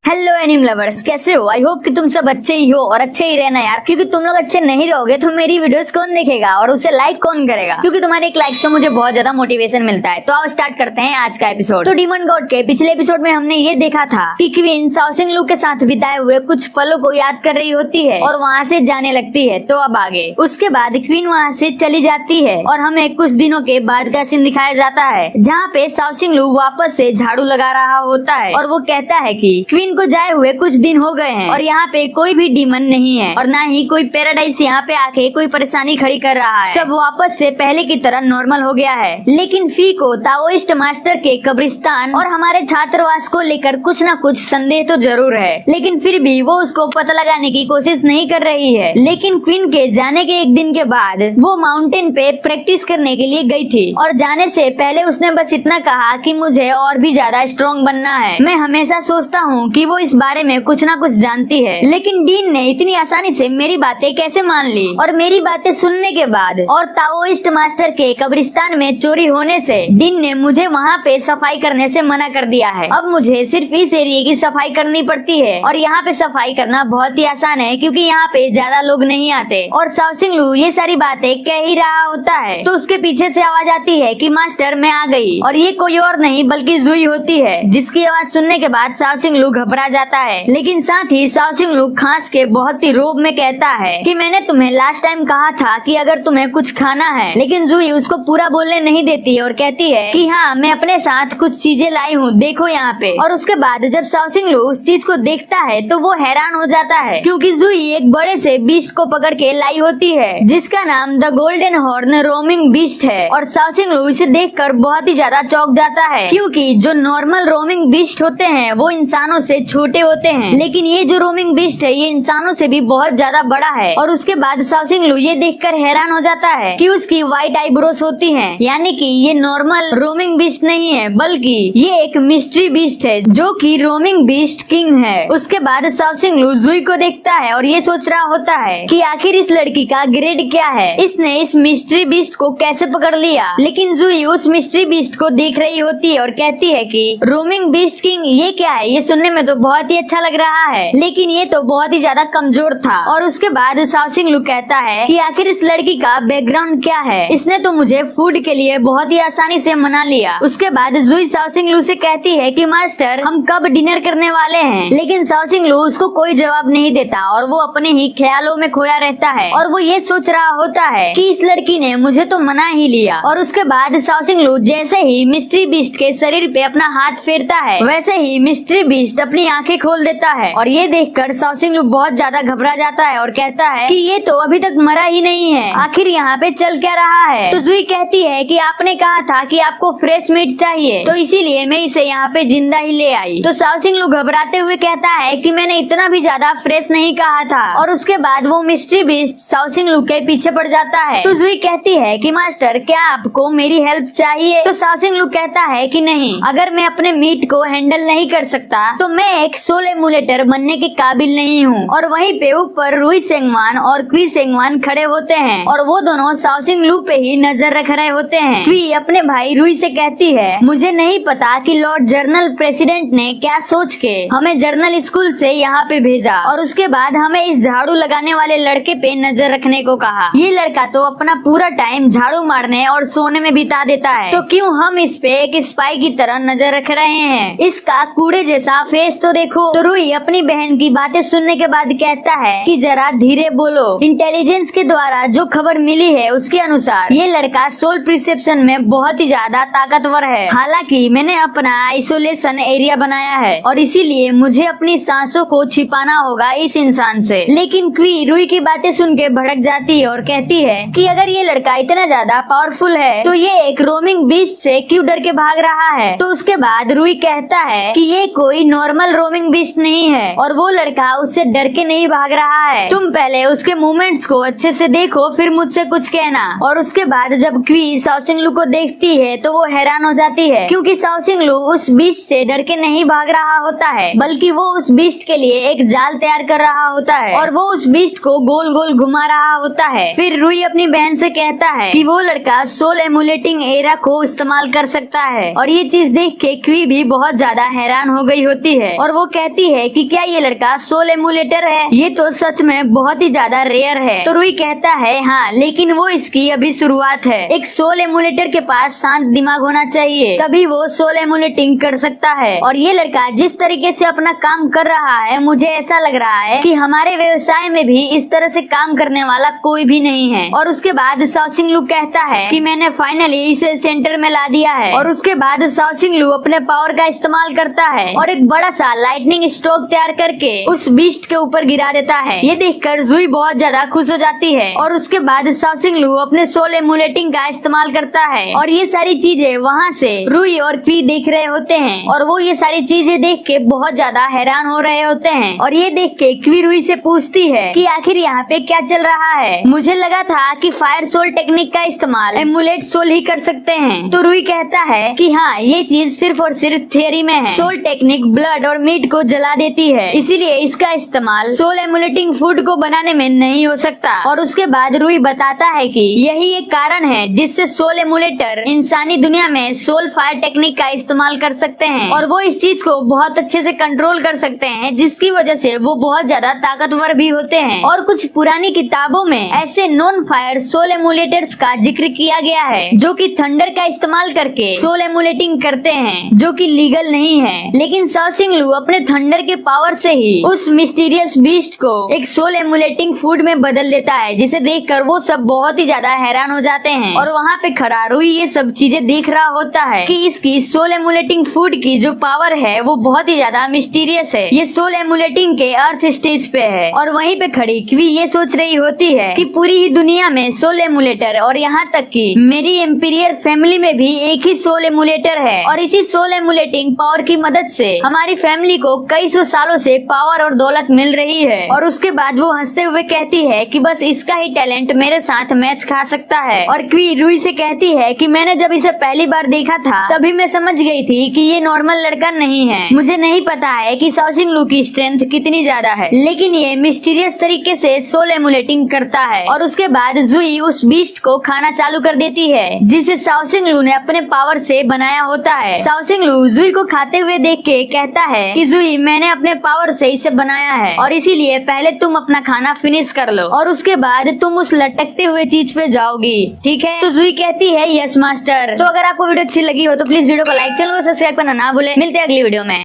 Hello एनिम lovers, कैसे हो? I hope कि तुम सब अच्छे ही हो और अच्छे ही रहना यार, क्योंकि तुम लोग अच्छे नहीं रहोगे तो मेरी वीडियोस कौन देखेगा और उसे लाइक कौन करेगा? क्योंकि तुम्हारे एक लाइक से मुझे बहुत ज्यादा मोटिवेशन मिलता है। तो आओ स्टार्ट करते हैं आज का एपिसोड। तो डीमन गॉड के पिछले एपिसोड में हमने ये देखा था कि क्वीन शाओसिंग लू के साथ बिताए हुए कुछ पलों को याद कर रही होती है और वहाँ से जाने लगती है। तो अब आगे उसके बाद क्वीन वहाँ से चली जाती है और हमें कुछ दिनों के बाद का सीन दिखाया जाता है, जहाँ पे शाओसिंग लू वापस से झाड़ू लगा रहा होता है और वो कहता है कि क्वीन को जाए हुए कुछ दिन हो गए हैं और यहाँ पे कोई भी डीमन नहीं है और ना ही कोई पैराडाइज यहाँ पे आके कोई परेशानी खड़ी कर रहा है। सब वापस से पहले की तरह नॉर्मल हो गया है। लेकिन फी को ताओइस्ट मास्टर के कब्रिस्तान और हमारे छात्रावास को लेकर कुछ न कुछ संदेह तो जरूर है, लेकिन फिर भी वो उसको पता लगाने की कोशिश नहीं कर रही है। लेकिन क्वीन के जाने के एक दिन के बाद वो माउंटेन पे प्रैक्टिस करने के लिए गई थी और जाने से पहले उसने बस इतना कहा कि मुझे और भी ज्यादा स्ट्रॉन्ग बनना है। मैं हमेशा सोचता हूँ कि वो इस बारे में कुछ ना कुछ जानती है, लेकिन डीन ने इतनी आसानी से मेरी बातें कैसे मान ली? और मेरी बातें सुनने के बाद और ताओइस्ट मास्टर के कब्रिस्तान में चोरी होने से डीन ने मुझे वहाँ पे सफाई करने से मना कर दिया है। अब मुझे सिर्फ इस एरिया की सफाई करनी पड़ती है और यहाँ पे सफाई करना बहुत ही आसान है क्योंकि यहाँ पे ज्यादा लोग नहीं आते। और शाओसिंग लू ये सारी बातें कह ही रहा होता है तो उसके पीछे से आवाज आती है कि मास्टर मैं आ गई, और ये कोई और नहीं बल्कि जुई होती है, जिसकी आवाज सुनने के बाद शाओसिंग लू घबरा जाता है। लेकिन साथ ही शाओसिंग लू खांस के बहुत ही रोब में कहता है कि मैंने तुम्हें लास्ट टाइम कहा था कि अगर तुम्हें कुछ खाना है, लेकिन जुई उसको पूरा बोलने नहीं देती और कहती है कि हाँ मैं अपने साथ कुछ चीजें लाई हूँ, देखो यहाँ पे। और उसके बाद जब शाओसिंग लू उस चीज को देखता है तो वो हैरान हो जाता है क्योंकि जुई एक बड़े से बीस्ट को पकड़ के लाई होती है जिसका नाम the golden horn roaming beast है। और शाओसिंग लू इसे देखकर बहुत ही ज्यादा चौंक जाता है क्योंकि जो नॉर्मल रोमिंग बीस्ट होते हैं वो इंसानों से छोटे होते हैं, लेकिन ये जो रोमिंग बीस्ट है ये इंसानों से भी बहुत ज्यादा बड़ा है। और उसके बाद शाओसिंग लू ये देखकर हैरान हो जाता है कि उसकी व्हाइट आईब्रोज होती हैं, यानी कि ये नॉर्मल रोमिंग बीस्ट नहीं है बल्कि ये एक मिस्ट्री बीस्ट है जो कि रोमिंग बीस्ट किंग है। उसके बाद शाओसिंग लू जुई को देखता है और ये सोच रहा होता है कि आखिर इस लड़की का ग्रेड क्या है, इसने इस मिस्ट्री बीस्ट को कैसे पकड़ लिया। लेकिन जुई उस मिस्ट्री बीस्ट को देख रही होती है और कहती है कि रोमिंग बीस्ट किंग ये क्या है? ये सुनने में तो बहुत ही अच्छा लग रहा है, लेकिन ये तो बहुत ही ज्यादा कमजोर था। और उसके बाद शाओसिंग लू कहता है कि आखिर इस लड़की का बैकग्राउंड क्या है, इसने तो मुझे फूड के लिए बहुत ही आसानी से मना लिया। उसके बाद जुई शाओसिंग लू से कहती है कि मास्टर हम कब डिनर करने वाले हैं, लेकिन शाओसिंग लू उसको कोई जवाब नहीं देता और वो अपने ही ख्यालों में खोया रहता है और वो ये सोच रहा होता है कि इस लड़की ने मुझे तो मना ही लिया। और उसके बाद शाओसिंग लू जैसे ही मिस्ट्री बीस्ट के शरीर पे अपना हाथ फेरता है वैसे ही मिस्ट्री बीस्ट अपनी आंखें खोल देता है और ये देखकर शाओसिंग लू बहुत ज्यादा घबरा जाता है और कहता है कि ये तो अभी तक मरा ही नहीं है, आखिर यहाँ पे चल क्या रहा है? तो जुई कहती है कि आपने कहा था कि आपको फ्रेश मीट चाहिए तो इसीलिए मैं इसे यहाँ पे जिंदा ही ले आई। तो शाओसिंग लू घबराते हुए कहता है कि मैंने इतना भी ज्यादा फ्रेश नहीं कहा था। और उसके बाद वो मिस्ट्री बीस्ट शाओसिंग लू के पीछे पड़ जाता है। तो जुई कहती है कि मास्टर क्या आपको मेरी हेल्प चाहिए? तो शाओसिंग लू कहता है कि नहीं, अगर मैं अपने मीट को हैंडल नहीं कर सकता तो मैं एक सोल एमुलेटर बनने के काबिल नहीं हूँ। और वहीं पे ऊपर रुई सेंगवान और क्वी सेंगवान खड़े होते हैं और वो दोनों शाओसिंग लू पे ही नजर रख रहे होते हैं। क्वी अपने भाई रुई से कहती है मुझे नहीं पता कि लॉर्ड जर्नल प्रेसिडेंट ने क्या सोच के हमें जर्नल स्कूल से यहाँ पे भेजा और उसके बाद हमें इस झाड़ू लगाने वाले लड़के पे नजर रखने को कहा। ये लड़का तो अपना पूरा टाइम झाड़ू मारने और सोने में बिता देता है, तो क्यों हम इस पे एक स्पाई की तरह नजर रख रहे हैं? इसका कूड़े जैसा फेस तो देखो। तो रुई अपनी बहन की बातें सुनने के बाद कहता है कि जरा धीरे बोलो, इंटेलिजेंस के द्वारा जो खबर मिली है उसके अनुसार ये लड़का सोल प्रिसेप्शन में बहुत ही ज्यादा ताकतवर है। हालांकि मैंने अपना आइसोलेशन एरिया बनाया है और इसीलिए मुझे अपनी सांसों को छिपाना होगा इस इंसान से। लेकिन क्वी रुई की बातें सुन के भड़क जाती है और कहती है कि अगर ये लड़का इतना ज्यादा पावरफुल है तो ये एक रोमिंग बीस्ट से क्यों डर के भाग रहा है? तो उसके बाद रुई कहता है कि ये कोई नॉर्मल रोमिंग बीस्ट नहीं है और वो लड़का उससे डर के नहीं भाग रहा है। तुम पहले उसके मूवमेंट्स को अच्छे से देखो फिर मुझसे कुछ कहना। और उसके बाद जब क्वी शाओसिंग लू को देखती है तो वो हैरान हो जाती है क्योंकि शाओसिंग लू उस बीस्ट से डर के नहीं भाग रहा होता है बल्कि वो उस बीस्ट के लिए एक जाल तैयार कर रहा होता है और वो उस बीस्ट को गोल गोल घुमा रहा होता है। फिर रुई अपनी बहन से कहता है कि वो लड़का सोल एमुलेटिंग एरा को इस्तेमाल कर सकता है और ये चीज देख के क्वी भी बहुत ज्यादा हैरान हो गई होती है और वो कहती है कि क्या ये लड़का सोल एमुलेटर है? ये तो सच में बहुत ही ज्यादा रेयर है। तो रुई कहता है हाँ, लेकिन वो इसकी अभी शुरुआत है। एक सोल एमुलेटर के पास शांत दिमाग होना चाहिए, तभी वो सोल एमुलेटिंग कर सकता है। और ये लड़का जिस तरीके से अपना काम कर रहा है, मुझे ऐसा लग रहा है कि हमारे व्यवसाय में भी इस तरह से काम करने वाला कोई भी नहीं है। और उसके बाद शाओसिंग लू कहता है कि मैंने फाइनली इसे सेंटर में ला दिया है। और उसके बाद शाओसिंग लू अपने पावर का इस्तेमाल करता है और एक बड़ा सा लाइटनिंग स्ट्रोक तैयार करके उस बीस्ट के ऊपर गिरा देता है। ये देखकर जुई बहुत ज्यादा खुश हो जाती है। और उसके बाद शाओसिंग लू अपने सोल एमुलेटिंग का इस्तेमाल करता है और ये सारी चीजें वहाँ से रुई और क्वी देख रहे होते हैं। और वो ये सारी चीजें देख के बहुत ज्यादा हैरान हो रहे होते हैं। और ये देख के क्वी रुई से पूछती है कि आखिर यहाँ पे क्या चल रहा है? मुझे लगा था कि फायर सोल टेक्निक का इस्तेमाल एमुलेट सोल ही कर सकते हैं। तो रुई कहता है कि हाँ, ये चीज सिर्फ और सिर्फ थियरी में है। सोल टेक्निक ब्लड और मीट को जला देती है, इसीलिए इसका इस्तेमाल सोल एमुलेटिंग फूड को बनाने में नहीं हो सकता। और उसके बाद रुई बताता है कि यही एक कारण है जिससे सोल एमुलेटर इंसानी दुनिया में सोल फायर टेक्निक का इस्तेमाल कर सकते हैं और वो इस चीज को बहुत अच्छे से कंट्रोल कर सकते हैं, जिसकी वजह से वो बहुत ज्यादा ताकतवर भी होते हैं। और कुछ पुरानी किताबों में ऐसे नॉन फायर सोल एमुलेटर्स का जिक्र किया गया है जो कि थंडर का इस्तेमाल करके सोल एमुलेटिंग करते हैं, जो कि लीगल नहीं है। लेकिन शाओसिंग लू अपने थंडर के पावर से ही उस मिस्टीरियस बीस्ट को एक सोल एमुलेटिंग फूड में बदल देता है, जिसे देखकर वो सब बहुत ही ज्यादा हैरान हो जाते हैं। और वहाँ पे खड़ा रुई ये सब चीजें देख रहा होता है कि इसकी सोल एमुलेटिंग फूड की जो पावर है वो बहुत ही ज्यादा मिस्टीरियस है। ये सोल एमुलेटिंग के अर्थ स्टेज पे है। और वहीं पे खड़ी क्वी ये सोच रही होती है कि पूरी ही दुनिया में सोल एमुलेटर और यहाँ तक कि मेरी एम्पीरियर फैमिली में भी एक ही सोल एमुलेटर है। और इसी सोल एमुलेटिंग पावर की मदद से हमारी फैमिली को कई सौ सालों से पावर और दौलत मिल रही है। और उसके बाद वो हंसते हुए कहती है कि बस इसका ही टैलेंट मेरे साथ मैच खा सकता है। और क्वी रुई से कहती है कि मैंने जब इसे पहली बार देखा था तभी मैं समझ गई थी कि ये नॉर्मल लड़का नहीं है। मुझे नहीं पता है कि शाओसिंग लू की स्ट्रेंथ कितनी ज्यादा है, लेकिन ये मिस्टीरियस तरीके से सोल एमुलेटिंग करता है। और उसके बाद जुई उस बीस्ट को खाना चालू कर देती है जिसे शाओसिंग लू ने अपने पावर से बनाया होता है। शाओसिंग लू जुई को खाते हुए देख के कहता है कि जुई, मैंने अपने पावर से इसे बनाया है और इसीलिए पहले तुम अपना खाना फिनिश कर लो और उसके बाद तुम उस लटकते हुए चीज पे जाओगी, ठीक है? तो जुई कहती है यस मास्टर। तो अगर आपको वीडियो अच्छी लगी हो तो प्लीज वीडियो को लाइक, चैनल को सब्सक्राइब करना ना भूले। मिलते हैं अगली वीडियो में।